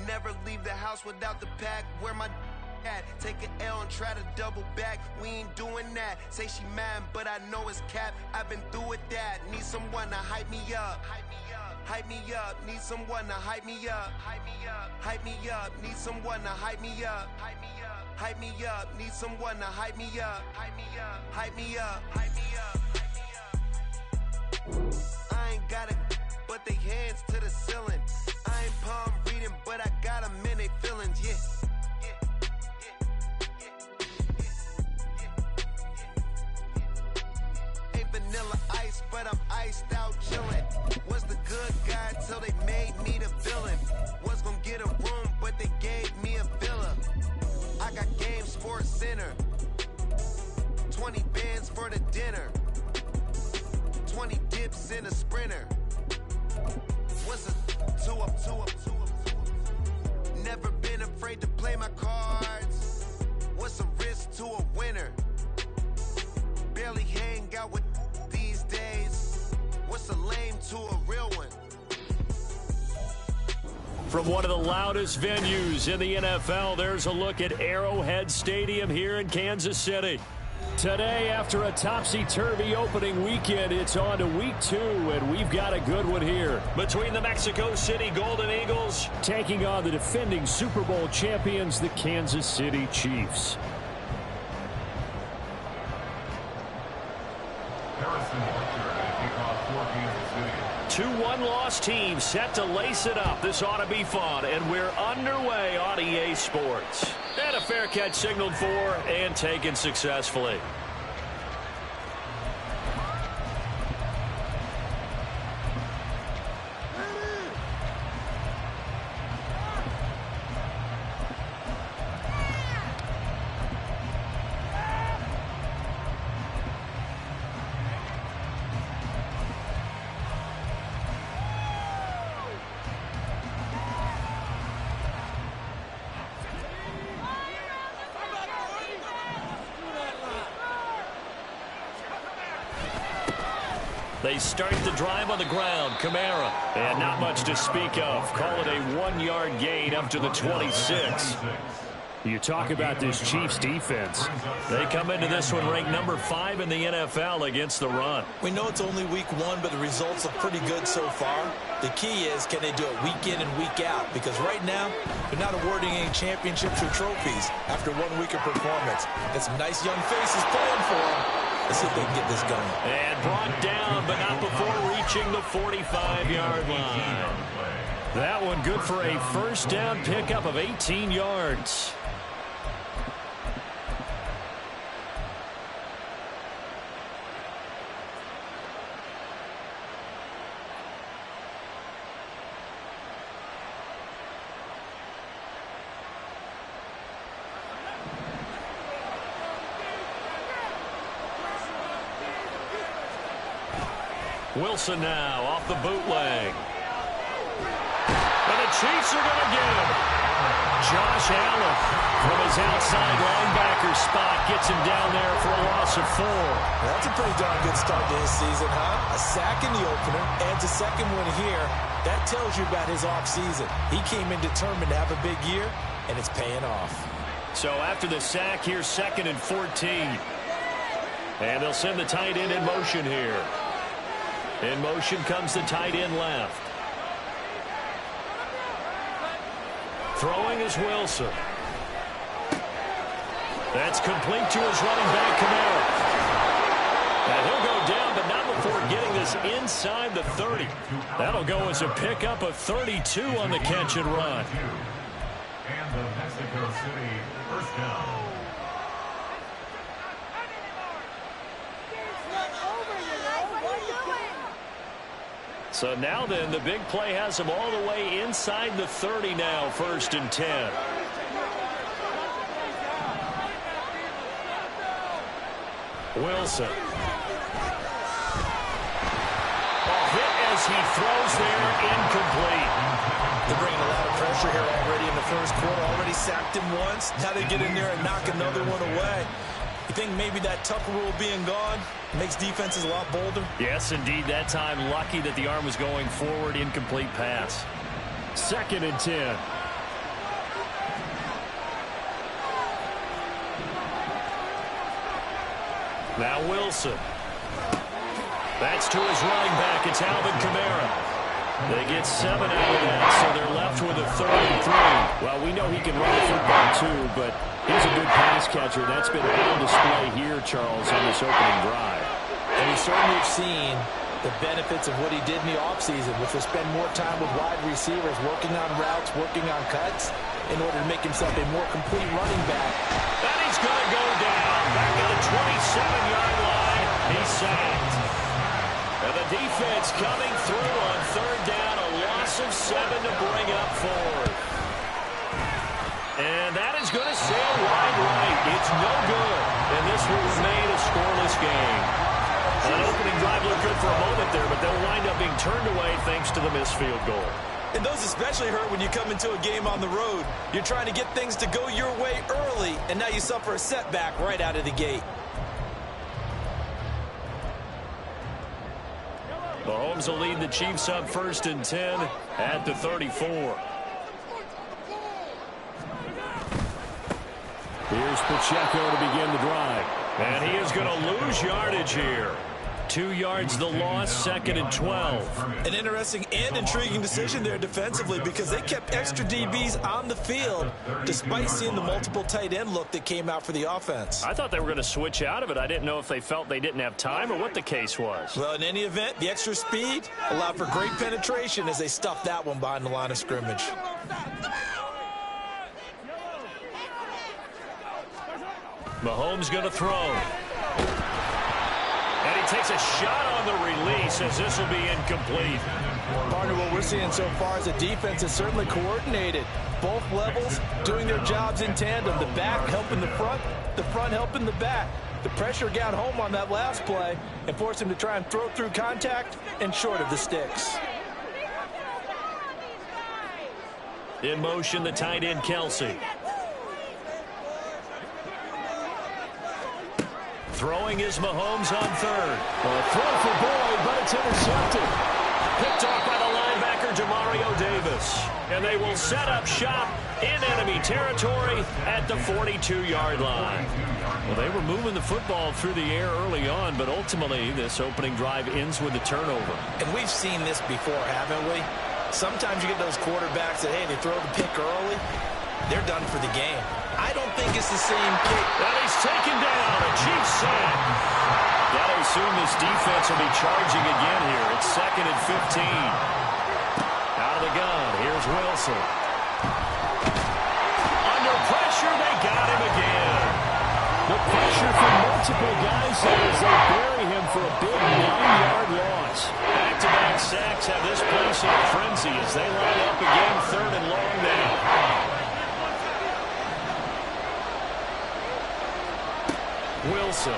Never leave the house without the pack. Where my at? Take an L and try to double back. We ain't doing that. Say she mad, but I know it's cap. I've been through with that. Need someone to hype me up. Hype me up. Need someone to hype me up. Hype me up. Need someone to hype me up. Hype me up. Need someone to hype me up. Hype me up. I ain't got it, but they hands to the ceiling. I ain't palm reading, but I got them in they feelings, yeah. Ain't vanilla ice, but I'm iced out chillin'. Was the good guy till they made me the villain. Was gonna get a room, but they gave me a villa. I got game Sports Center. 20 bands for the dinner. 20 dips in a sprinter. What's a two up? Never been afraid to play my cards. What's a risk to a winner? Barely hang out with these days. What's a lame to a real one? From one of the loudest venues in the NFL, there's a look at Arrowhead Stadium here in Kansas City. Today, after a topsy-turvy opening weekend, it's on to week 2, and we've got a good one here. Between the Mexico City Golden Eagles taking on the defending Super Bowl champions, the Kansas City Chiefs. 2 one-loss teams set to lace it up. This ought to be fun, and we're underway on EA Sports. And a fair catch signaled for and taken successfully. They start the drive on the ground. Kamara. And not much to speak of. Call it a 1-yard gain up to the 26. You talk about this Chiefs defense. They come into this one ranked number 5 in the NFL against the run. We know it's only week 1, but the results are pretty good so far. The key is, can they do it week in and week out? Because right now, they're not awarding any championships or trophies after 1 week of performance. Got some nice young faces playing for them. Let's see if they can get this going. And brought down, but not before reaching the 45-yard line. That one good for a first down pickup of 18 yards. Wilson now off the bootleg. And the Chiefs are going to get him. Josh Allen from his outside linebacker spot gets him down there for a loss of 4. That's a pretty darn good start to his season, huh? A sack in the opener, adds a second one here. That tells you about his offseason. He came in determined to have a big year, and it's paying off. So after the sack, here's 2nd and 14. And they'll send the tight end in motion here. In motion comes the tight end left. Throwing is Wilson. That's complete to his running back, Kamara. And he'll go down, but not before getting this inside the 30. That'll go as a pickup of 32 on the catch and run. And the Mexico City first down. So now then, the big play has him all the way inside the 30 now, 1st and 10. Wilson. Hit as he throws there, incomplete. They're bringing a lot of pressure here already in the first quarter. Already sacked him once. Now they get in there and knock another one away. You think maybe that Tucker rule being gone makes defenses a lot bolder? Yes, indeed. That time, lucky that the arm was going forward. Incomplete pass. 2nd and 10. Now Wilson. That's to his running back. It's Alvin Kamara. They get 7 out of that, so they're left with a 3rd and 3. Well, we know he can run the football too, but he's a good pass catcher. That's been on display here, Charles, on this opening drive. And we certainly have seen the benefits of what he did in the offseason, which was spend more time with wide receivers, working on routes, working on cuts, in order to make himself a more complete running back. And he's going to go down. Back at the 27-yard line. He's sacked. And the defense coming through on 3rd down. A loss of 7 to bring up 4th. And that is going to sail wide right. It's no good. And this will remain a scoreless game. That opening drive looked good for a moment there, but they'll wind up being turned away thanks to the missed field goal. And those especially hurt when you come into a game on the road. You're trying to get things to go your way early, and now you suffer a setback right out of the gate. Mahomes will lead the Chiefs up 1st and 10 at the 34. Here's Pacheco to begin the drive. And he is going to lose yardage here. 2 yards the loss, 2nd and 12. An interesting and intriguing decision there defensively because they kept extra DBs on the field despite seeing the multiple tight end look that came out for the offense. I thought they were going to switch out of it. I didn't know if they felt they didn't have time or what the case was. Well, in any event, the extra speed allowed for great penetration as they stuffed that one behind the line of scrimmage. Mahomes going to throw. And he takes a shot on the release as this will be incomplete. Partner, what we're seeing so far is a defense is certainly coordinated. Both levels doing their jobs in tandem. The back helping the front helping the back. The pressure got home on that last play and forced him to try and throw through contact and short of the sticks. In motion, the tight end, Kelsey. Throwing is Mahomes on 3rd. A throw for Boyd, but it's intercepted. Picked off by the linebacker, Demario Davis. And they will set up shop in enemy territory at the 42-yard line. Well, they were moving the football through the air early on, but ultimately this opening drive ends with a turnover. And we've seen this before, haven't we? Sometimes you get those quarterbacks that, hey, they throw the pick early. They're done for the game. I don't think it's the same kick. And he's taken down. A Chiefs sack. Gotta assume this defense will be charging again here. It's 2nd and 15. Out of the gun. Here's Wilson. Under pressure, they got him again. The pressure from multiple guys as they bury him for a big 9-yard loss. Back-to-back sacks have this place in a frenzy as they line up again 3rd and long now. Wilson.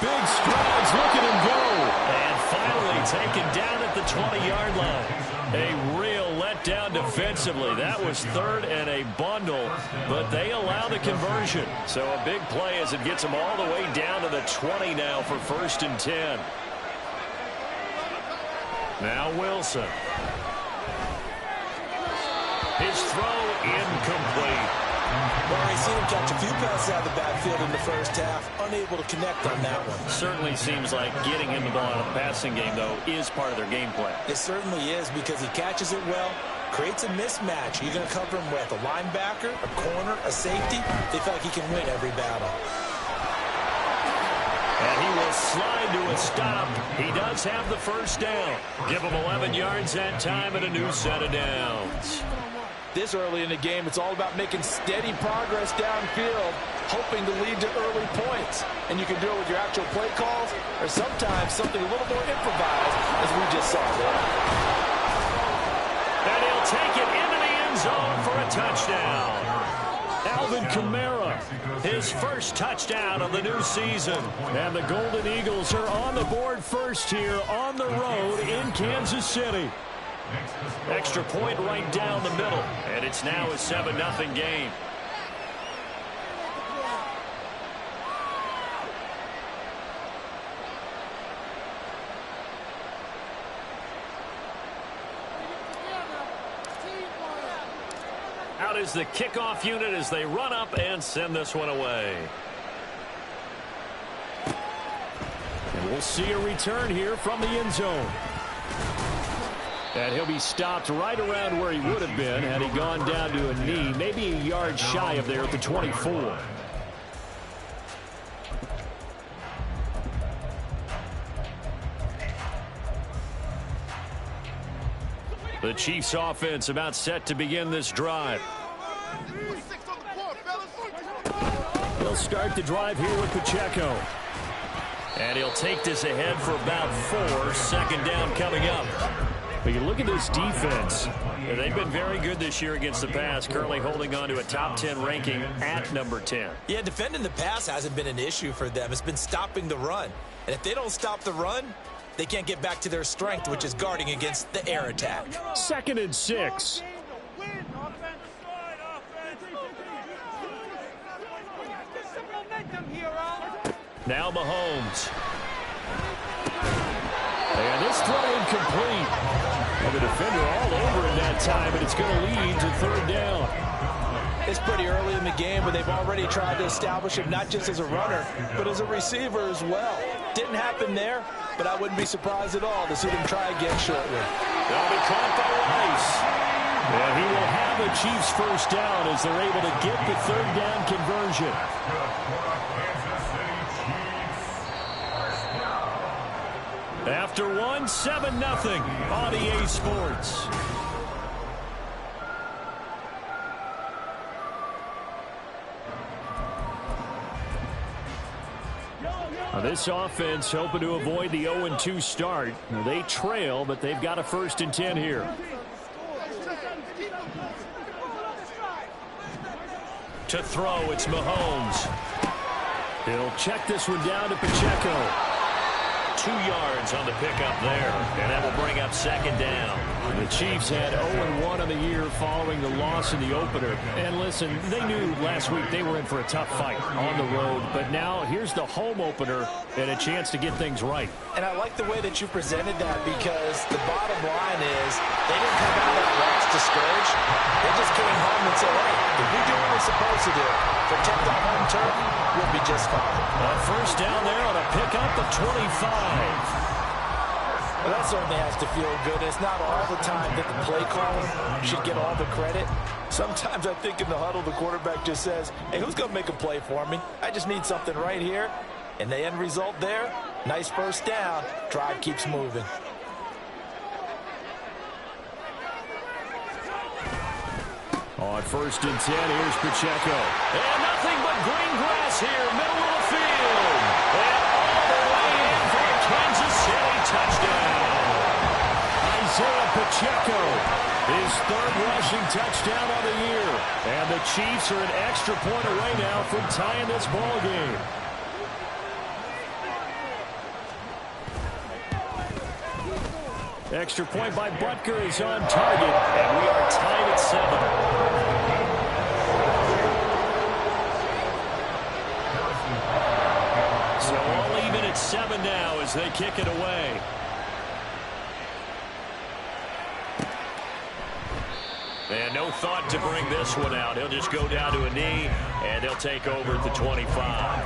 Big strides, look at him go. And finally taken down at the 20-yard line. A real letdown defensively. That was 3rd and a bundle, but they allow the conversion. So a big play as it gets them all the way down to the 20 now for 1st and 10. Now Wilson. His throw incomplete. Well, we've seen him catch a few passes out of the backfield in the first half, unable to connect on that one. Certainly seems like getting him the ball out of the passing game, though, is part of their game plan. It certainly is because he catches it well, creates a mismatch. You're going to cover him with a linebacker, a corner, a safety. They feel like he can win every battle. And he will slide to a stop. He does have the 1st down. Give him 11 yards that time and a new set of downs. This early in the game, it's all about making steady progress downfield, hoping to lead to early points. And you can do it with your actual play calls or sometimes something a little more improvised, as we just saw there. And he'll take it into the end zone for a touchdown. Alvin Kamara, his 1st touchdown of the new season. And the Golden Eagles are on the board first here on the road in Kansas City. Extra point right down the middle, and it's now a 7-0 game. Out is the kickoff unit as they run up and send this one away. We'll see a return here from the end zone. And he'll be stopped right around where he would have been had he gone down to a knee, maybe a yard shy of there at the 24. The Chiefs offense about set to begin this drive. He'll start the drive here with Pacheco. And he'll take this ahead for about 4. Second down coming up. But you look at this defense. They've been very good this year against the pass, currently holding on to a top 10 ranking at number 10. Yeah, defending the pass hasn't been an issue for them. It's been stopping the run. And if they don't stop the run, they can't get back to their strength, which is guarding against the air attack. 2nd and 6. Now Mahomes. And this throw incomplete. And the defender all over in that time, and it's going to lead to 3rd down. It's pretty early in the game, but they've already tried to establish him not just as a runner, but as a receiver as well. Didn't happen there, but I wouldn't be surprised at all to see them try again shortly. They'll be caught by Rice. And he will have a Chiefs first down as they're able to get the 3rd down conversion. After 1, 7-0 on EA Sports. This offense hoping to avoid the 0-2 start. They trail, but they've got a 1st and 10 here. To throw, it's Mahomes. He'll check this one down to Pacheco. 2 yards on the pickup there, and that will bring up 2nd down. The Chiefs had 0-1 on the year following the loss in the opener. And listen, they knew last week they were in for a tough fight on the road, but now here's the home opener and a chance to get things right. And I like the way that you presented that, because the bottom line is they didn't come out of that loss discouraged. They just came home and said, hey, if we do what we're supposed to do, protect our home turf, we'll be just fine. A 1st down there on a pickup of 25. Well, that certainly has to feel good. It's not all the time that the play caller should get all the credit. Sometimes I think in the huddle, the quarterback just says, hey, who's going to make a play for me? I just need something right here. And the end result there, nice 1st down. Drive keeps moving. On 1st and 10, here's Pacheco. And nothing but green grass here, middle of the field. And all the way in for a Kansas City touchdown. Isaiah Pacheco, his 3rd rushing touchdown of the year. And the Chiefs are an extra point away now from tying this ball game. Extra point by Butker is on target, and we are tied at 7. So all even at 7 now as they kick it away. And no thought to bring this one out. He'll just go down to a knee, and they'll take over at the 25.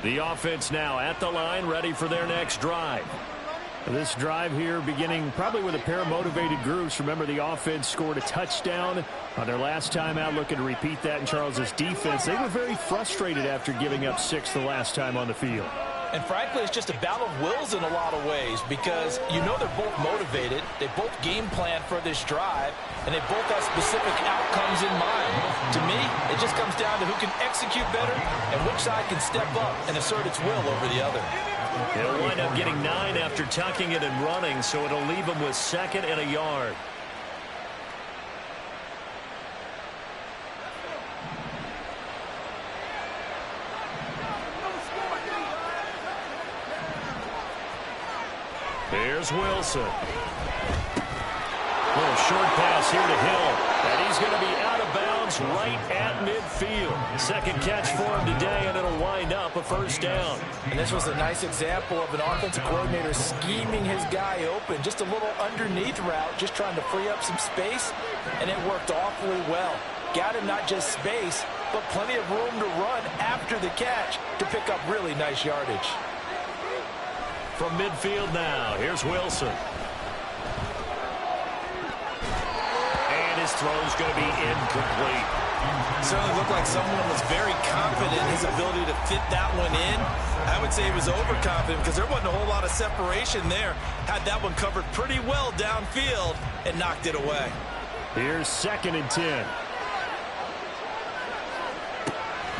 The offense now at the line, ready for their next drive. This drive here beginning probably with a pair of motivated groups. Remember, the offense scored a touchdown on their last time out, looking to repeat that in Charles's defense. They were very frustrated after giving up 6 the last time on the field. And frankly, it's just a battle of wills in a lot of ways, because you know they're both motivated, they both game plan for this drive, and they both have specific outcomes in mind. To me, it just comes down to who can execute better and which side can step up and assert its will over the other. They'll wind up getting 9 after tucking it and running, so it'll leave them with 2nd and a yard. Here's Wilson. Little short pass here to Hill. And he's going to be out of bounds yards right at midfield. Second catch for him today, and it'll wind up a first down. And this was a nice example of an offensive coordinator scheming his guy open. Just a little underneath route, just trying to free up some space, and it worked awfully well. Got him not just space, but plenty of room to run after the catch to pick up really nice yardage. From midfield now, here's Wilson. His throw's going to be incomplete. Certainly looked like someone was very confident in his ability to fit that one in. I would say he was overconfident because there wasn't a whole lot of separation there. Had that one covered pretty well downfield and knocked it away. Here's 2nd and 10.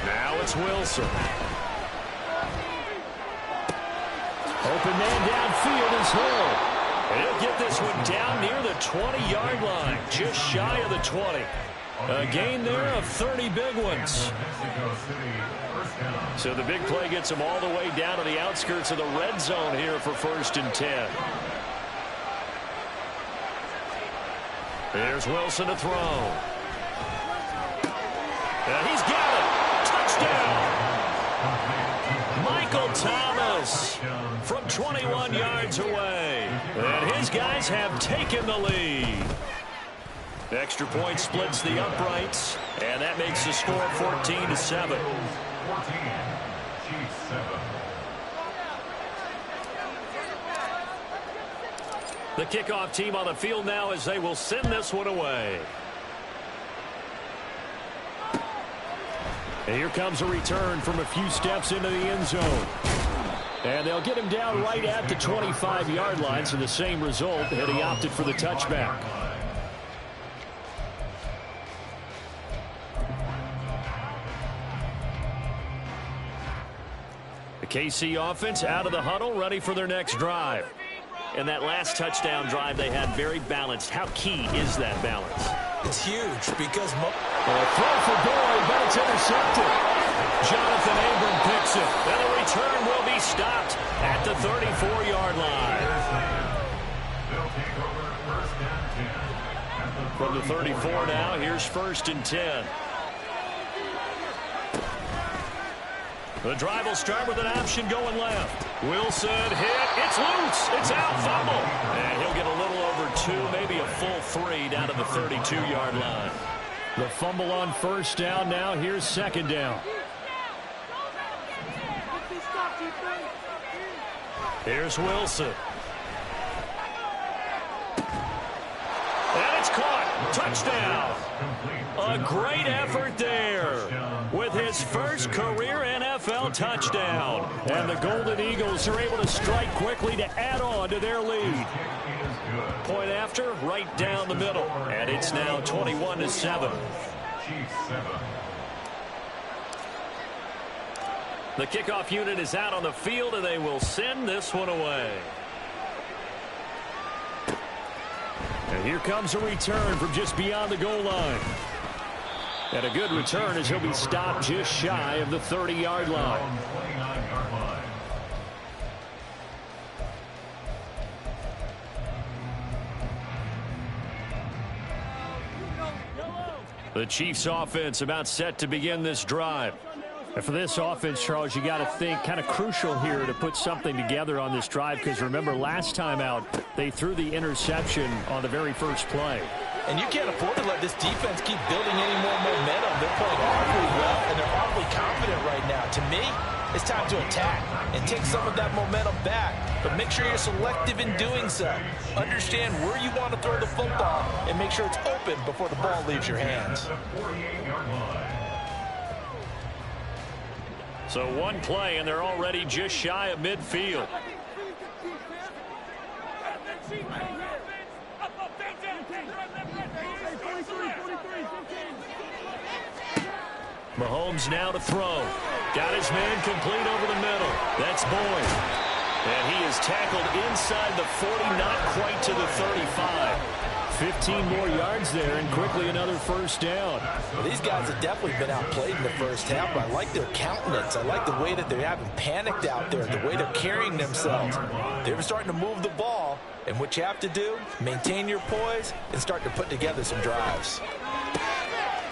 Now it's Wilson. Open man downfield is Hill. He'll get this one down near the 20-yard line, just shy of the 20. A gain there of 30 big ones. So the big play gets him all the way down to the outskirts of the red zone here for 1st and 10. There's Wilson to throw. And he's got it. Touchdown. Michael Thomas from 21 yards away. And his guys have taken the lead. The extra point splits the uprights, and that makes the score 14-7. 14, Chiefs 7. The kickoff team on the field now as they will send this one away. And here comes a return from a few steps into the end zone. And they'll get him down right at the 25-yard line, so the same result, and he opted for the touchback. The KC offense out of the huddle, ready for their next drive. And that last touchdown drive they had very balanced. How key is that balance? It's huge because throw for Boyd, but it's intercepted. Jonathan Abram picks it. And the return will be stopped at the 34-yard line. They'll take over 1st and 10. From the 34 now, here's 1st and 10. The drive will start with an option going left. Wilson hit. It's loose. It's out. Fumble. And he'll get a little over 2, maybe a full 3 down to the 32-yard line. The fumble on 1st down now. Here's 2nd down. Here's Wilson. And it's caught. Touchdown. A great effort there with his first career NFL touchdown. And the Golden Eagles are able to strike quickly to add on to their lead. Point after, right down the middle. And it's now 21-7. Chiefs 7. The kickoff unit is out on the field, and they will send this one away. And here comes a return from just beyond the goal line. And a good return as he'll be stopped just shy of the 30-yard line. 29-yard line. The Chiefs offense about set to begin this drive. And for this offense, Charles, you got to think kind of crucial here to put something together on this drive, because remember last time out they threw the interception on the very first play. And you can't afford to let this defense keep building any more momentum. They're playing awfully well, and they're awfully confident right now. To me, it's time to attack and take some of that momentum back. But make sure you're selective in doing so. Understand where you want to throw the football and make sure it's open before the ball leaves your hands. So one play, and they're already just shy of midfield. Mahomes now to throw. Got his man complete over the middle. That's Boyd. And he is tackled inside the 40, not quite to the 35. 15 more yards there, and quickly another first down. Well, these guys have definitely been outplayed in the first half, but I like their countenance. I like the way that they haven't panicked out there, the way they're carrying themselves. They're starting to move the ball, and what you have to do, maintain your poise and start to put together some drives.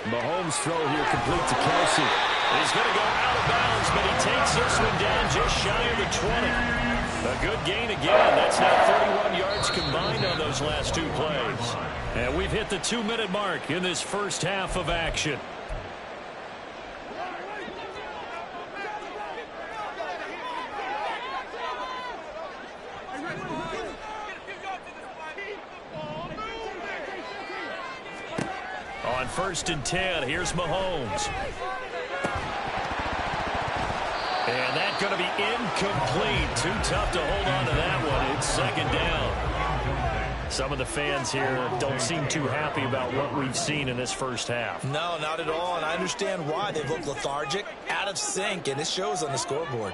Mahomes' throw here complete to Kelsey. He's going to go out of bounds, but he takes this one down just shy of the 20. A good gain again. That's now 31 yards combined on those last two plays. And we've hit the 2-minute mark in this first half of action. On 1st and 10, here's Mahomes. And that's going to be incomplete. Too tough to hold on to that one. It's 2nd down. Some of the fans here don't seem too happy about what we've seen in this first half. No, not at all, and I understand why. They've looked lethargic, out of sync, and it shows on the scoreboard.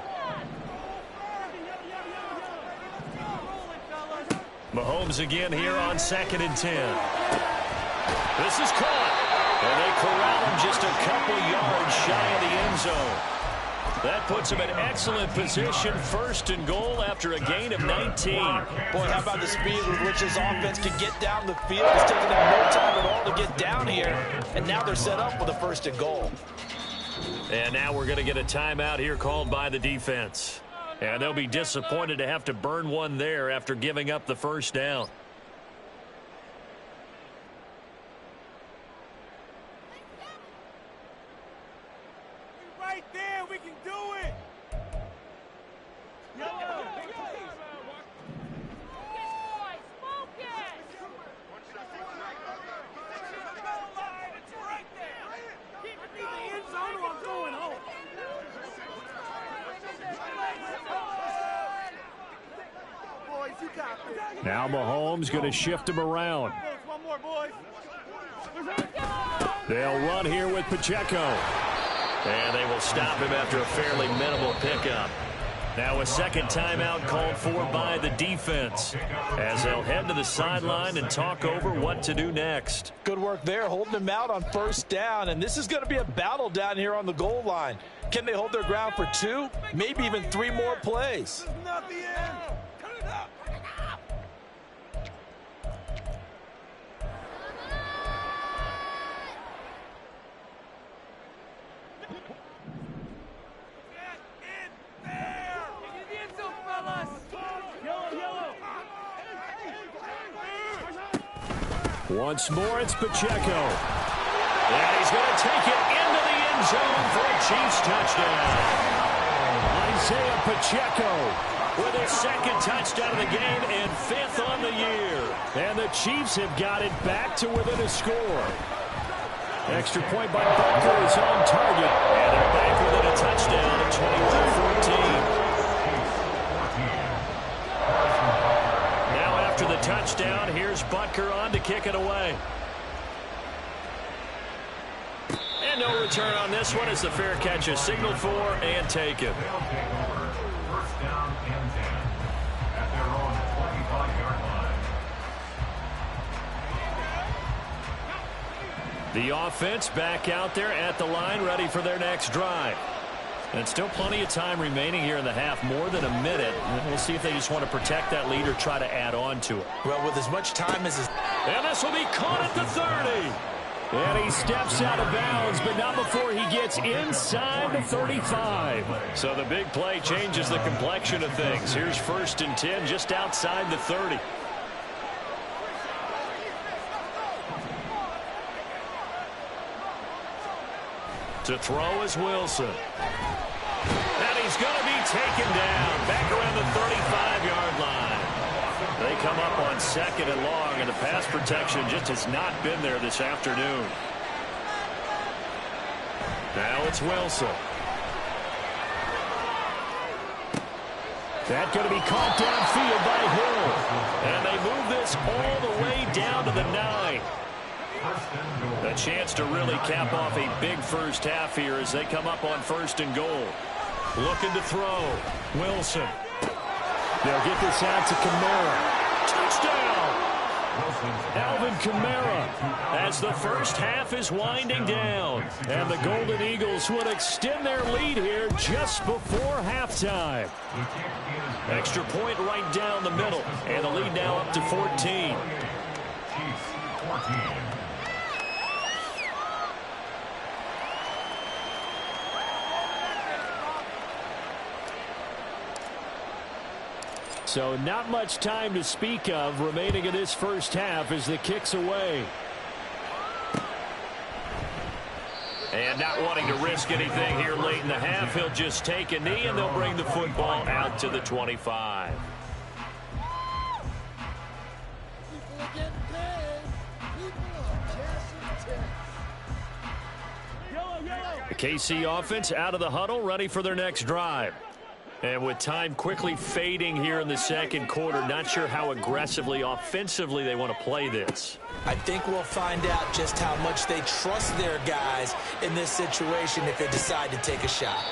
Mahomes again here on 2nd and 10. This is caught, and they corral him just a couple yards shy of the end zone. That puts him in excellent position, 1st and goal after a gain of 19. Boy, how about the speed with which this offense can get down the field? It's taking them no time at all to get down here, and now they're set up with a 1st and goal. And now we're going to get a timeout here called by the defense. And they'll be disappointed to have to burn one there after giving up the 1st down. Now Mahomes going to shift him around. They'll run here with Pacheco. And they will stop him after a fairly minimal pickup. Now a 2nd timeout called for by the defense as they'll head to the sideline and talk over what to do next. Good work there, holding them out on 1st down, and this is going to be a battle down here on the goal line. Can they hold their ground for 2, maybe even 3 more plays? Not the end. Cut it up. Once more, it's Pacheco. And he's going to take it into the end zone for a Chiefs touchdown. Isaiah Pacheco with his 2nd touchdown of the game and 5th on the year. And the Chiefs have got it back to within a score. Extra point by Butker is on target. And they're back within a touchdown at 21-14. After the touchdown, here's Butker on to kick it away. And no return on this one as the fair catch is signaled for and taken. They'll take over 1st down and 10 at their own 25-yard line. The offense back out there at the line, ready for their next drive. And still plenty of time remaining here in the half, more than a minute. We'll see if they just want to protect that lead or try to add on to it. Well, with as much time as... And this will be caught at the 30. And he steps out of bounds, but not before he gets inside the 35. So the big play changes the complexion of things. Here's 1st and 10 just outside the 30. To throw is Wilson. And he's going to be taken down back around the 35-yard line. They come up on 2nd and long, and the pass protection just has not been there this afternoon. Now it's Wilson. That's going to be caught downfield by Hill. And they move this all the way down to the 9. A chance to really cap off a big first half here as they come up on 1st and goal. Looking to throw. Wilson. They'll get this out to Kamara. Touchdown! Alvin Kamara as the first half is winding down. And the Golden Eagles would extend their lead here just before halftime. Extra point right down the middle. And the lead now up to 14. So not much time to speak of remaining in this first half as the kick's away. And not wanting to risk anything here late in the half, he'll just take a knee and they'll bring the football out to the 25. The KC offense out of the huddle, ready for their next drive. And with time quickly fading here in the second quarter, not sure how aggressively, offensively they want to play this. I think we'll find out just how much they trust their guys in this situation if they decide to take a shot.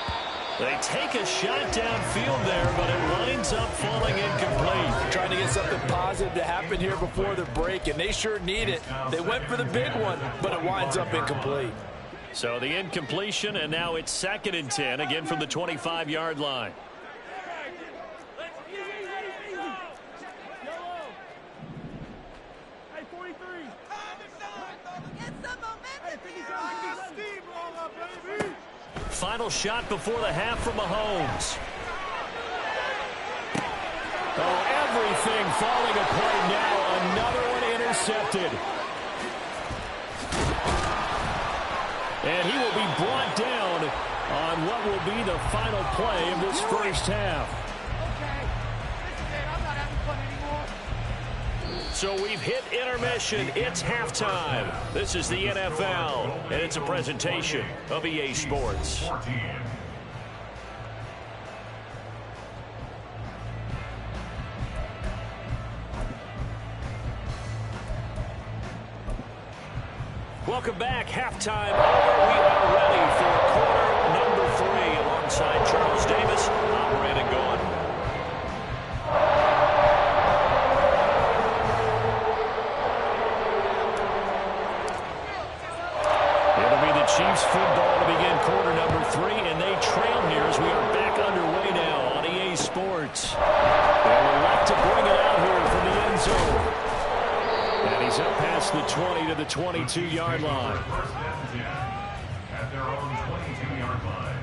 They take a shot downfield there, but it winds up falling incomplete. Trying to get something positive to happen here before the break, and they sure need it. They went for the big one, but it winds up incomplete. So the incompletion, and now it's 2nd and 10, again from the 25-yard line. Final shot before the half from Mahomes. Oh, everything falling apart now. Another one intercepted. And he will be brought down on what will be the final play of this first half. So we've hit intermission. It's halftime. This is the NFL, and it's a presentation of EA Sports. Welcome back. Halftime over. We are ready for quarter number 3 alongside Charles Davis. I'm Brandon Gaughan. Chiefs football to begin quarter number 3, and they trail here as we are back underway now on EA Sports. They will like to bring it out here from the end zone. And he's up past the 20 to the 22-yard line. First and 10 at their own 22-yard line.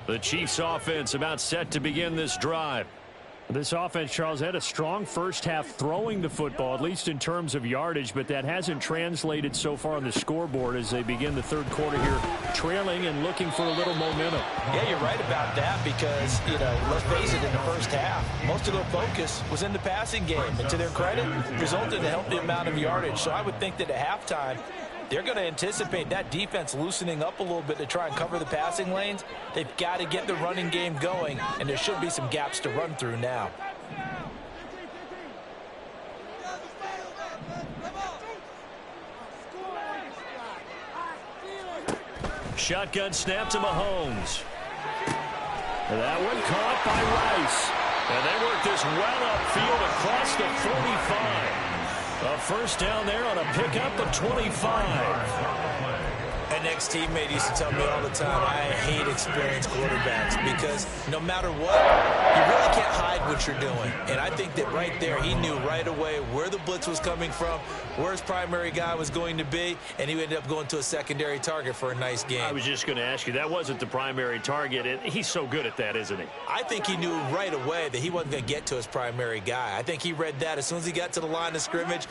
The Chiefs offense about set to begin this drive. This offense, Charles, had a strong first half throwing the football, at least in terms of yardage, but that hasn't translated so far on the scoreboard as they begin the third quarter here, trailing and looking for a little momentum. Yeah, you're right about that because, let's face it, in the first half, most of their focus was in the passing game. And to their credit, resulted in a healthy amount of yardage. So I would think that at halftime, they're going to anticipate that defense loosening up a little bit to try and cover the passing lanes. They've got to get the running game going, and there should be some gaps to run through now. Shotgun snap to Mahomes. That one caught by Rice. And they work this well upfield across the 45. A first down there on a pickup of 25. An ex-teammate used to tell me all the time, I hate experienced quarterbacks because no matter what, you really can't hide what you're doing. And I think that right there, he knew right away where the blitz was coming from, where his primary guy was going to be, and he ended up going to a secondary target for a nice game. I was just going to ask you, that wasn't the primary target, and he's so good at that, isn't he? I think he knew right away that he wasn't going to get to his primary guy. I think he read that as soon as he got to the line of scrimmage,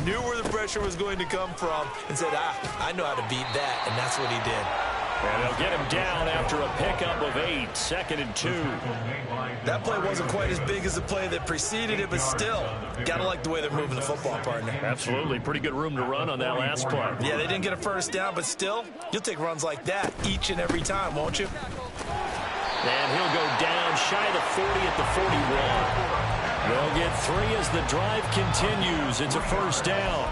knew where the pressure was going to come from, and said, I know how to beat that, and that's what he did. And they'll get him down after a pickup of 8, 2nd and 2. That play wasn't quite as big as the play that preceded it, but still, gotta like the way they're moving the football, partner. Absolutely. Pretty good room to run on that last play. Yeah, they didn't get a first down, but still, you'll take runs like that each and every time, won't you? And he'll go down shy of the 40 at the 41. They'll get 3 as the drive continues. It's a first down.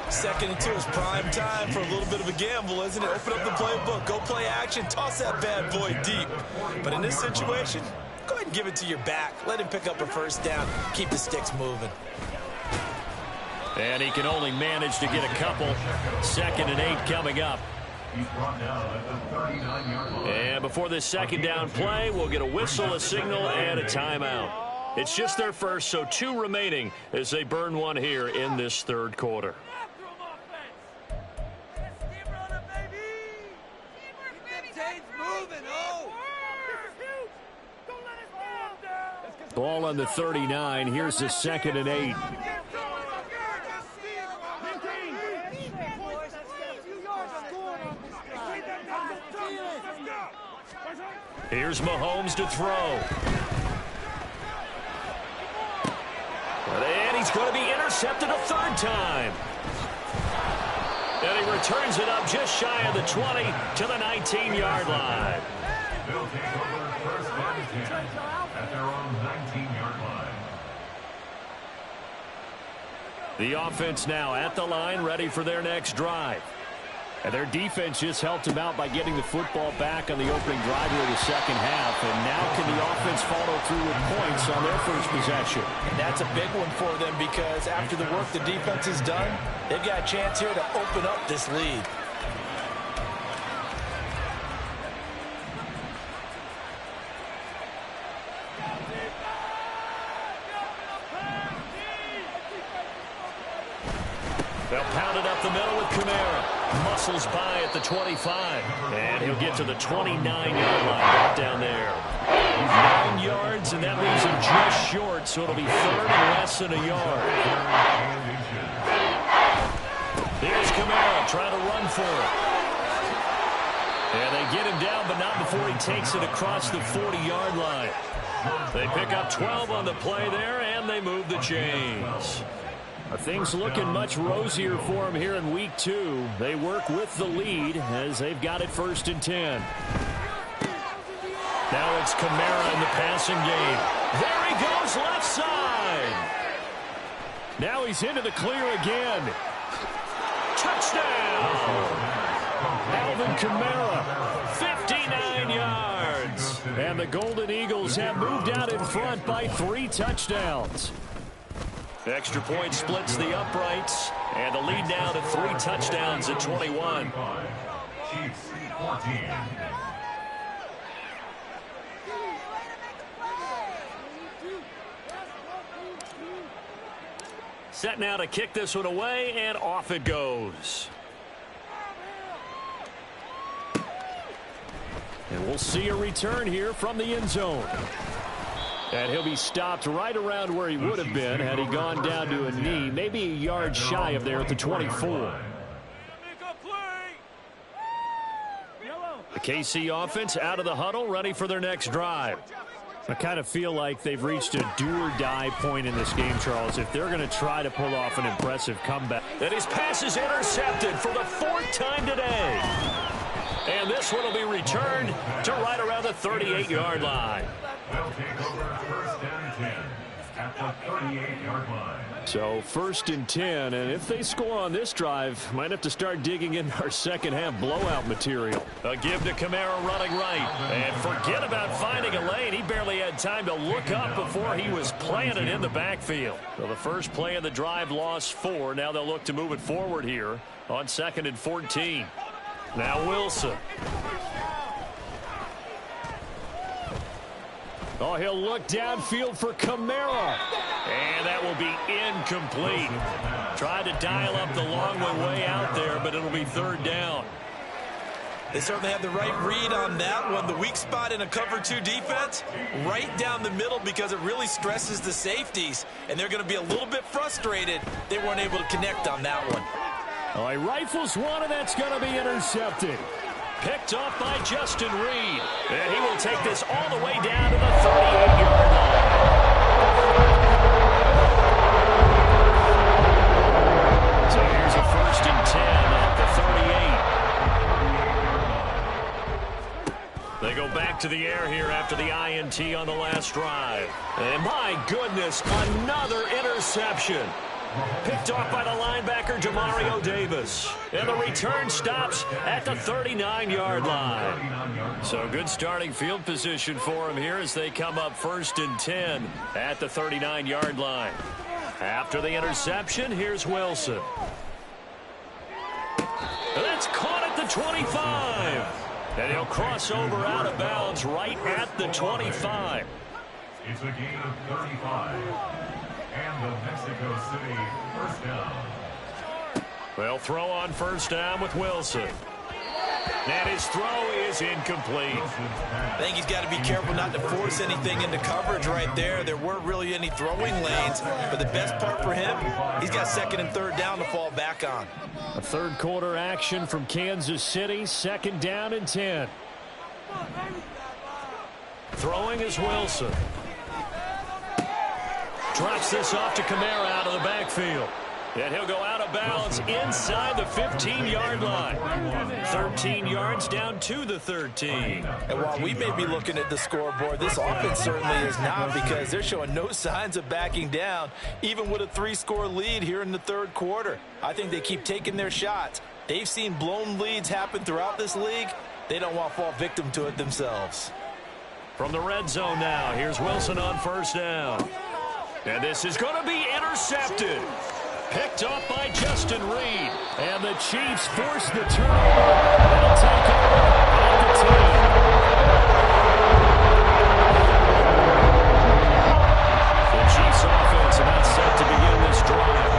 2nd and 2 is prime time for a little bit of a gamble, isn't it? Open up the playbook, go play action, toss that bad boy deep. But in this situation, go ahead and give it to your back. Let him pick up a first down. Keep the sticks moving. And he can only manage to get a couple. 2nd and 8 coming up. He's brought down at the 39-yard line. And before this second down play, we'll get a whistle, a signal, and a timeout. It's just their first, so 2 remaining as they burn one here in this third quarter. Ball on the 39. Here's the 2nd and 8. Here's Mahomes to throw. And he's going to be intercepted a 3rd time. And he returns it up just shy of the 20 to the 19-yard line. They'll take over 1st and 10 at their own 19-yard line. The offense now at the line, ready for their next drive. And their defense just helped them out by getting the football back on the opening drive here of the 2nd half. And now can the offense follow through with points on their first possession? And that's a big one for them because after the work the defense has done, they've got a chance here to open up this lead. They'll pound it up the middle with Kamara. Muscles by at the 25. And he'll get to the 29-yard line right down there. 9 yards, and that leaves him just short, so it'll be 3rd and less than a yard. Here's Kamara trying to run for it. And they get him down, but not before he takes it across the 40-yard line. They pick up 12 on the play there, and they move the chains. Things looking much rosier for them here in week 2. They work with the lead as they've got it 1st and 10. Now it's Kamara in the passing game. There he goes left side. Now he's into the clear again. Touchdown! Alvin Kamara, 59 yards. And the Golden Eagles have moved out in front by 3 touchdowns. Extra point splits the uprights, and the lead now to 3 touchdowns at 21. Chiefs 14. Set now to kick this one away, and off it goes. And we'll see a return here from the end zone. And he'll be stopped right around where he would have been had he gone down to a knee, maybe a yard shy of there at the 24. The KC offense out of the huddle, ready for their next drive. I kind of feel like they've reached a do-or-die point in this game, Charles, if they're going to try to pull off an impressive comeback. And his pass is intercepted for the 4th time today. And this one will be returned to right around the 38-yard line. They'll take over 1st and 10 at the 38-yard line. So 1st and 10, and if they score on this drive, might have to start digging in our 2nd half blowout material. A give to Kamara running right. And forget about finding a lane. He barely had time to look up before he was planted in the backfield. So the first play of the drive lost 4. Now they'll look to move it forward here on 2nd and 14. Now Wilson. Oh, he'll look downfield for Kamara. And that will be incomplete. Tried to dial up the long way out there, but it'll be 3rd down. They certainly have the right read on that one. The weak spot in a cover 2 defense, right down the middle because it really stresses the safeties. And they're going to be a little bit frustrated they weren't able to connect on that one. Oh, he rifles one, and that's going to be intercepted. Picked off by Justin Reed. And he will take this all the way down to the 38-yard line. So here's a 1st and 10 at the 38. They go back to the air here after the INT on the last drive. And my goodness, another interception. Picked off by the linebacker, Jamario Davis. And the return stops at the 39-yard line. So good starting field position for him here as they come up 1st and 10 at the 39-yard line. After the interception, here's Wilson. And that's caught at the 25. And he'll cross over out of bounds right at the 25. It's a gain of 35. And the Mexico City 1st down. They'll throw on 1st down with Wilson. And his throw is incomplete. I think he's got to be careful not to force anything into coverage right there. There weren't really any throwing lanes, but the best part for him, he's got second and third down to fall back on. A third quarter action from Kansas City, 2nd down and 10. Throwing is Wilson. Drops this off to Kamara out of the backfield. And he'll go out of bounds inside the 15-yard line. 13 yards down to the 13. And while we may be looking at the scoreboard, this offense certainly is not, because they're showing no signs of backing down, even with a 3-score lead here in the third quarter. I think they keep taking their shots. They've seen blown leads happen throughout this league. They don't want to fall victim to it themselves. From the red zone now, here's Wilson on 1st down. And this is going to be intercepted. Picked off by Justin Reed. And the Chiefs force the turnover. They'll take over at the 10. The Chiefs offense about set to begin this drive.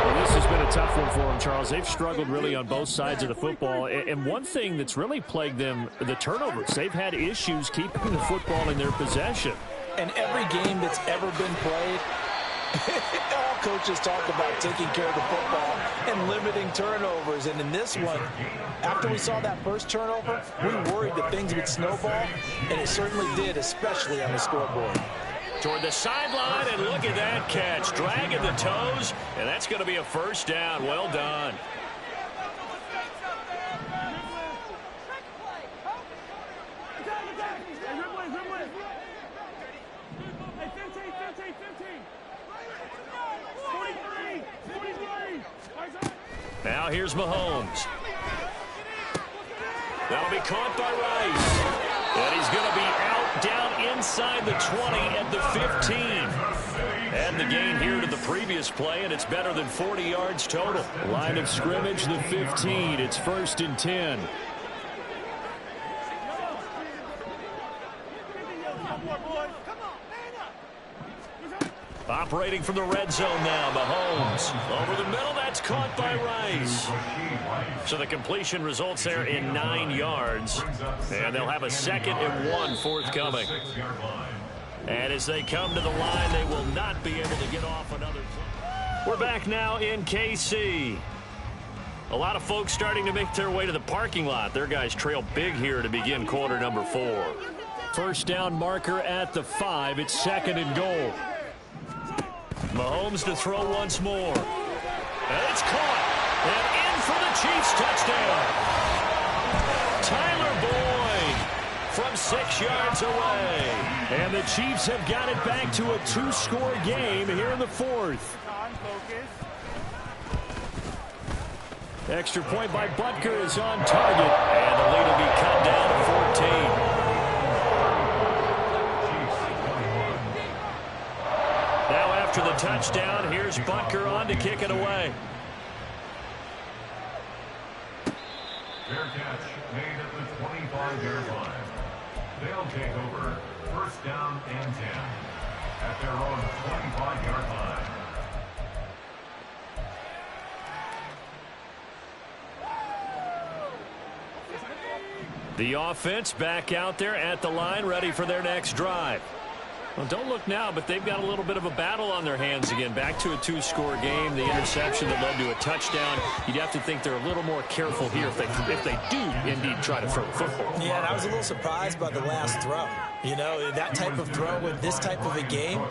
Well, this has been a tough one for them, Charles. They've struggled really on both sides of the football. And one thing that's really plagued them, the turnovers. They've had issues keeping the football in their possession. And every game that's ever been played, all coaches talk about taking care of the football and limiting turnovers. And in this one, after we saw that first turnover, we worried that things would snowball, and it certainly did, especially on the scoreboard. Toward the sideline, and look at that catch. Dragging the toes, and that's going to be a 1st down. Well done. Now here's Mahomes. That'll be caught by Rice. And he's going to be out down inside the 20 at the 15. And the gain here to the previous play, and it's better than 40 yards total. Line of scrimmage, the 15. It's 1st and 10. Operating from the red zone now, Mahomes. Over the middle, that's caught by Rice. So the completion results there in 9 yards. And they'll have a 2nd and 1 forthcoming. And as they come to the line, they will not be able to get off another play. We're back now in KC. A lot of folks starting to make their way to the parking lot. Their guys trail big here to begin quarter number 4. 1st down marker at the 5. It's 2nd and goal. Mahomes to throw once more. And it's caught. And in for the Chiefs touchdown. Tyler Boyd from 6 yards away. And the Chiefs have got it back to a 2-score game here in the 4th. Extra point by Butker is on target. And the lead will be cut down to 14. After the touchdown, here's Butker on to kick it away. Fair catch made at the 25-yard line. They'll take over 1st down and 10 at their own 25-yard line. The offense back out there at the line, ready for their next drive. Well, don't look now, but they've got a little bit of a battle on their hands again. Back to a 2-score game. The interception that led to a touchdown. You'd have to think they're a little more careful here if they do indeed try to throw the football. Yeah, and I was a little surprised by the last throw. You know, that type of throw in this type of a game,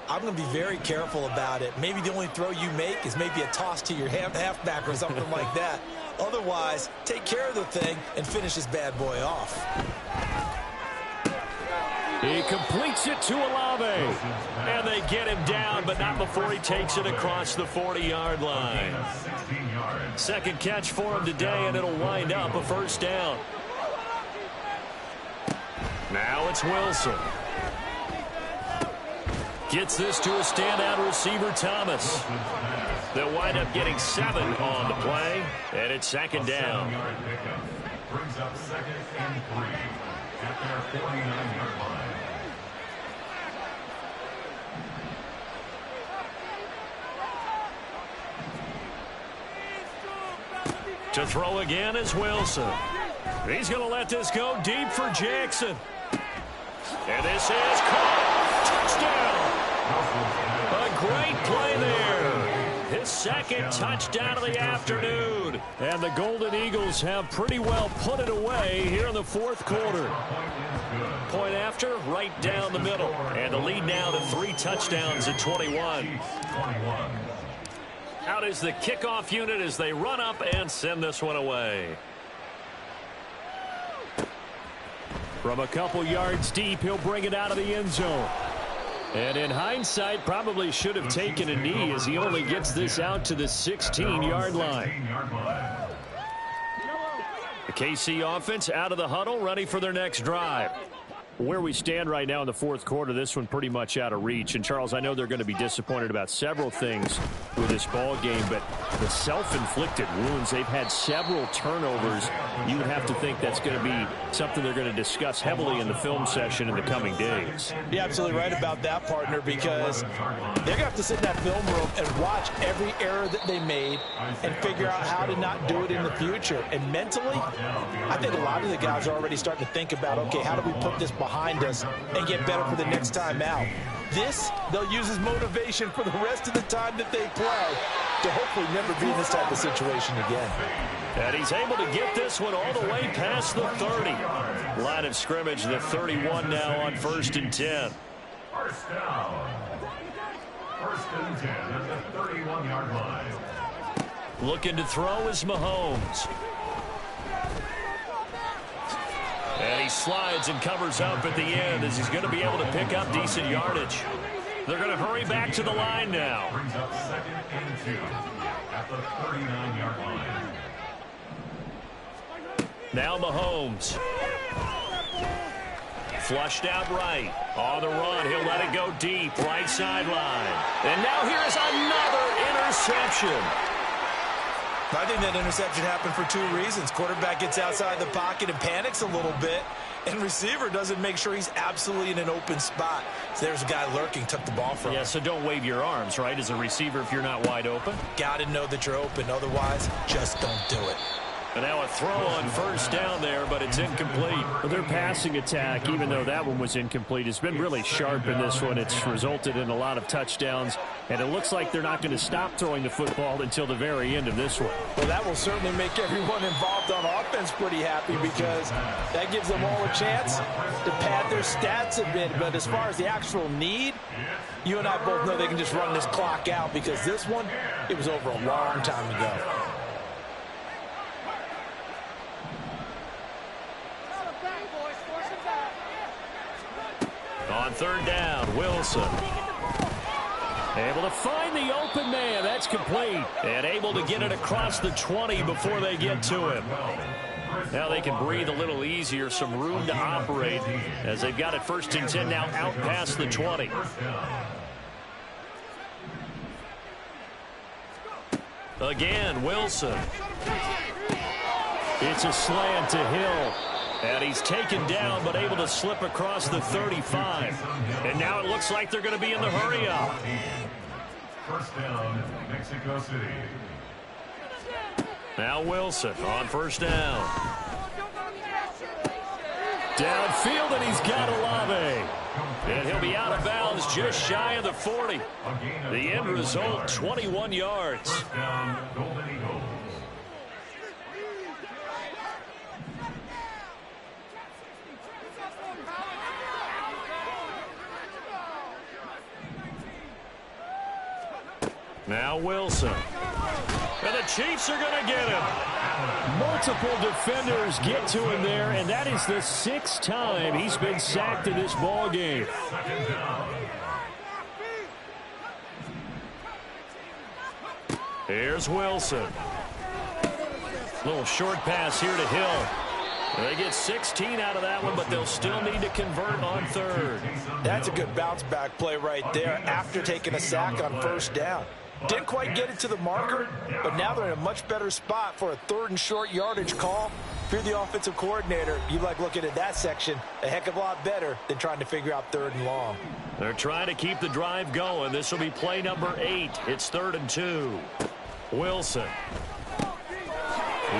I'm going to be very careful about it. Maybe the only throw you make is maybe a toss to your halfback or something like that. Otherwise, take care of the thing and finish this bad boy off. He completes it to Olave. And they get him down, but not before he takes it across the 40-yard line. 2nd catch for him today, and it'll wind up a 1st down. Now it's Wilson. Gets this to a standout receiver, Thomas. They'll wind up getting 7 on the play, and it's 2nd down. Brings up 2nd and 3 at their 49-yard line. To throw again is Wilson. He's going to let this go deep for Jackson. And this is caught. Touchdown. A great play there. His second touchdown of the afternoon. And the Golden Eagles have pretty well put it away here in the fourth quarter. Point after, right down the middle. And the lead now to 3 touchdowns at 21. Out is the kickoff unit as they run up and send this one away. From a couple yards deep, he'll bring it out of the end zone. And in hindsight, probably should have taken a knee as he only gets this out to the 16-yard line. The KC offense out of the huddle, ready for their next drive. Where we stand right now in the fourth quarter, this one pretty much out of reach. And, Charles, I know they're going to be disappointed about several things with this ball game, but the self-inflicted wounds, they've had several turnovers. You would have to think that's going to be something they're going to discuss heavily in the film session in the coming days. You're absolutely right about that, partner, because they're going to have to sit in that film room and watch every error that they made and figure out how to not do it in the future. And mentally, I think a lot of the guys are already starting to think about, okay, how do we put this behind us and get better for the next time out? This, they'll use as motivation for the rest of the time that they play to hopefully never be in this type of situation again. And he's able to get this one all the way past the 30. Line of scrimmage, the 31 now on 1st and 10. First down. 1st and 10 at the 31-yard line. Looking to throw is Mahomes. And he slides and covers up at the end as he's going to be able to pick up decent yardage. They're going to hurry back to the line now. Brings up 2nd and 2 at the 39-yard line. Now Mahomes. Flushed out right. On the run, he'll let it go deep. Right sideline. And now here is another interception. I think that interception happened for 2 reasons. Quarterback gets outside the pocket and panics a little bit, and receiver doesn't make sure he's absolutely in an open spot. So there's a guy lurking, took the ball from him. Yeah, so don't wave your arms, right, as a receiver if you're not wide open. Got to know that you're open. Otherwise, just don't do it. And now a throw on 1st down there, but it's incomplete. Well, their passing attack, even though that one was incomplete, has been really sharp in this one. It's resulted in a lot of touchdowns, and it looks like they're not going to stop throwing the football until the very end of this one. Well, that will certainly make everyone involved on offense pretty happy because that gives them all a chance to pad their stats a bit. But as far as the actual need, you and I both know they can just run this clock out because this one, it was over a long time ago. On 3rd down, Wilson. Able to find the open man. That's complete. And able to get it across the 20 before they get to him. Now they can breathe a little easier, some room to operate as they've got it 1st and 10 now out past the 20. Again, Wilson. It's a slant to Hill. And he's taken down, but able to slip across the 35. And now it looks like they're going to be in the hurry-up. 1st down, Mexico City. Now Wilson on 1st down. Downfield, and he's got Olave. And he'll be out of bounds just shy of the 40. The end result, 21 yards. 1st down, Golden Eagles. Now Wilson. And the Chiefs are going to get him. Multiple defenders get to him there, and that is the 6th time he's been sacked in this ball game. Here's Wilson. Little short pass here to Hill. They get 16 out of that one, but they'll still need to convert on 3rd. That's a good bounce-back play right there after taking a sack on 1st down. Didn't quite get it to the marker, but now they're in a much better spot for a 3rd and short yardage call. If you're the offensive coordinator, you like looking at that section a heck of a lot better than trying to figure out 3rd and long. They're trying to keep the drive going. This will be play number 8. It's 3rd and 2. Wilson.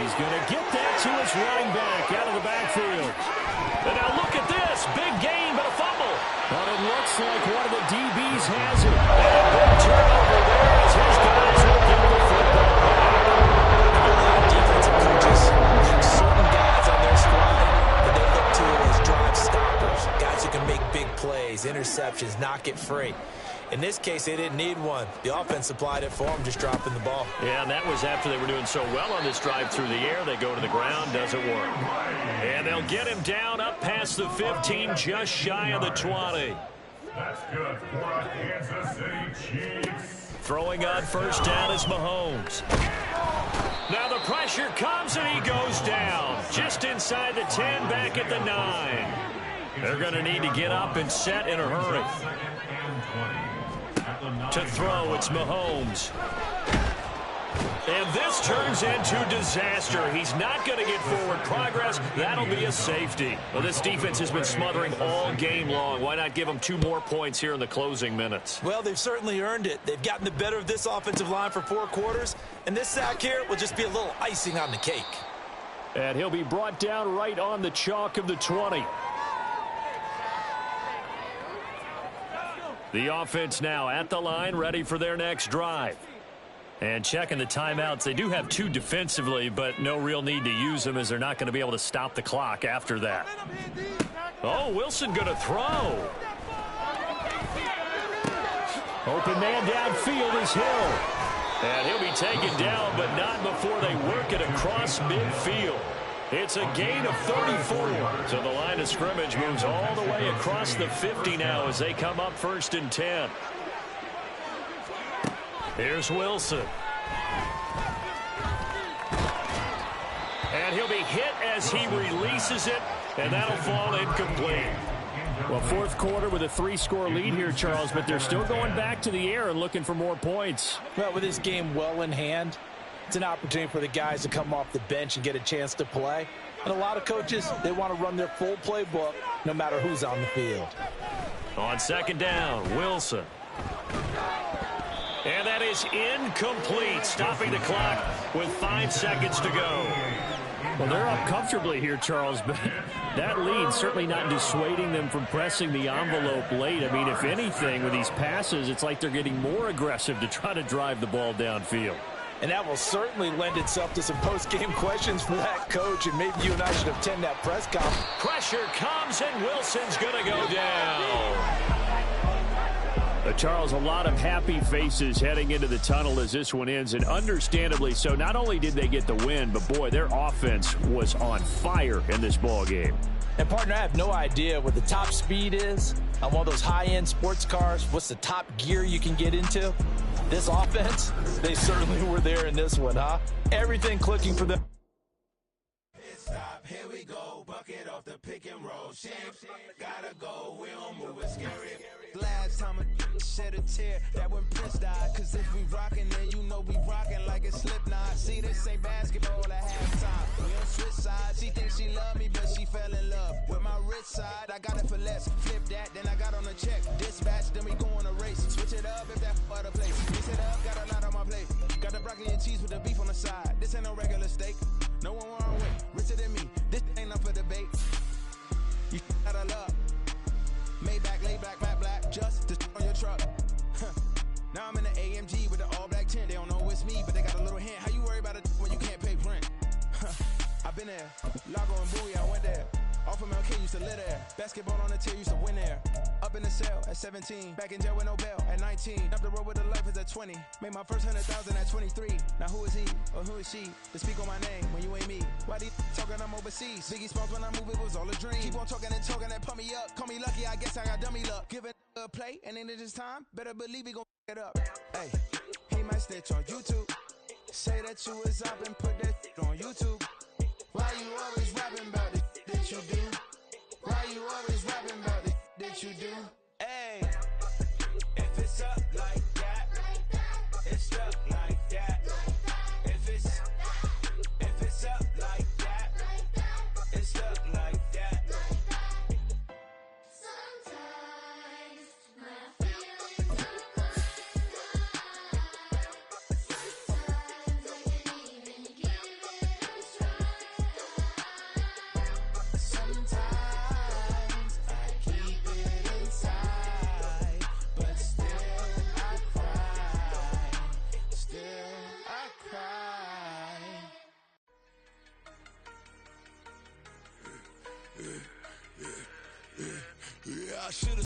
He's going to get that to his running back out of the backfield. And now look at this. Big gain, but a fumble. But it looks like one of the DBs has it. And a big turnover there as his guys will give the football back. A lot of defensive coaches have certain guys on their squad that they look to as drive stoppers, guys who can make big plays, interceptions, knock it free. In this case, they didn't need one. The offense supplied it for them, just dropping the ball. Yeah, and that was after they were doing so well on this drive through the air. They go to the ground, doesn't work. And they'll get him down up past the 15, just shy of the 20. That's good for a Kansas City Chiefs. Throwing on first down is Mahomes. Now the pressure comes and he goes down. Just inside the 10, back at the 9. They're going to need to get up and set in a hurry. To throw, it's Mahomes. And this turns into disaster. He's not going to get forward progress. That'll be a safety. Well, this defense has been smothering all game long. Why not give them 2 more points here in the closing minutes? Well, they've certainly earned it. They've gotten the better of this offensive line for 4 quarters. And this sack here will just be a little icing on the cake. And he'll be brought down right on the chalk of the 20. The offense now at the line, ready for their next drive. And checking the timeouts. They do have 2 defensively, but no real need to use them as they're not going to be able to stop the clock after that. Oh, Wilson going to throw. Open man downfield is Hill. And he'll be taken down, but not before they work it across midfield. It's a gain of 34. So the line of scrimmage moves all the way across the 50 now as they come up 1st and 10. Here's Wilson. And he'll be hit as he releases it, and that'll fall incomplete. Well, 4th quarter with a 3-score lead here, Charles, but they're still going back to the air and looking for more points. Well, with this game well in hand, it's an opportunity for the guys to come off the bench and get a chance to play. And a lot of coaches, they want to run their full playbook no matter who's on the field. On 2nd down, Wilson. And that is incomplete, stopping the clock with 5 seconds to go. Well, they're up comfortably here, Charles, but that lead certainly not dissuading them from pressing the envelope late. I mean, if anything, with these passes, it's like they're getting more aggressive to try to drive the ball downfield. And that will certainly lend itself to some post-game questions for that coach, and maybe you and I should attend that press conference. Pressure comes, and Wilson's going to go down. Charles, a lot of happy faces heading into the tunnel as this one ends, and understandably so. Not only did they get the win, but, boy, their offense was on fire in this ball game. And, partner, I have no idea what the top speed is on one of those high-end sports cars. What's the top gear you can get into? This offense, they certainly were there in this one, huh? Everything clicking for them. Stop, here we go, bucket off the pick and roll. Shit, gotta go, we don't move, it's scary. Last time a shed a tear, that when Prince died. Cause if we rockin', then you know we rockin' like a Slipknot. See, this ain't basketball at halftime. We on switch sides, she thinks she love me, but she fell in love with my rich side. I got it for less, flip that, then I got on a check. Dispatch, then we go on a race. Switch it up if that other place. Mix it up, got a lot on my plate. Got the broccoli and cheese with the beef on the side. This ain't no regular steak. No one wrong with richer than me. This ain't up for debate. You out of luck. Maybach, lay back, matte black, just to on your truck. Now I'm in the AMG with the all black tint. They don't know it's me, but they got a little hint. How you worry about it when you can't pay rent? I've been there. Lago and Bowie, I went there. Off of MLK, used to live there. Basketball on the tier, used to win there. Up in the cell at 17. Back in jail with no bail at 19. Up the road with the life is at 20. Made my first 100,000 at 23. Now who is he or who is she to speak on my name when you ain't me? Why these talking I'm overseas? Biggie Smalls when I move, it was all a dream. Keep on talking and pump me up. Call me lucky, I guess I got dummy luck. Give it a play, and then this time, better believe he gon' it up. Hey, he might snitch on YouTube. Say that you was up and put that on YouTube. Why you always rapping about it that you do? Why you always rapping about it that you do? Hey, if it's up like that, it's stuck like that. If it's up like that, it's stuck like that. Sometimes my feelings are gone. Sometimes I can't even give it a should've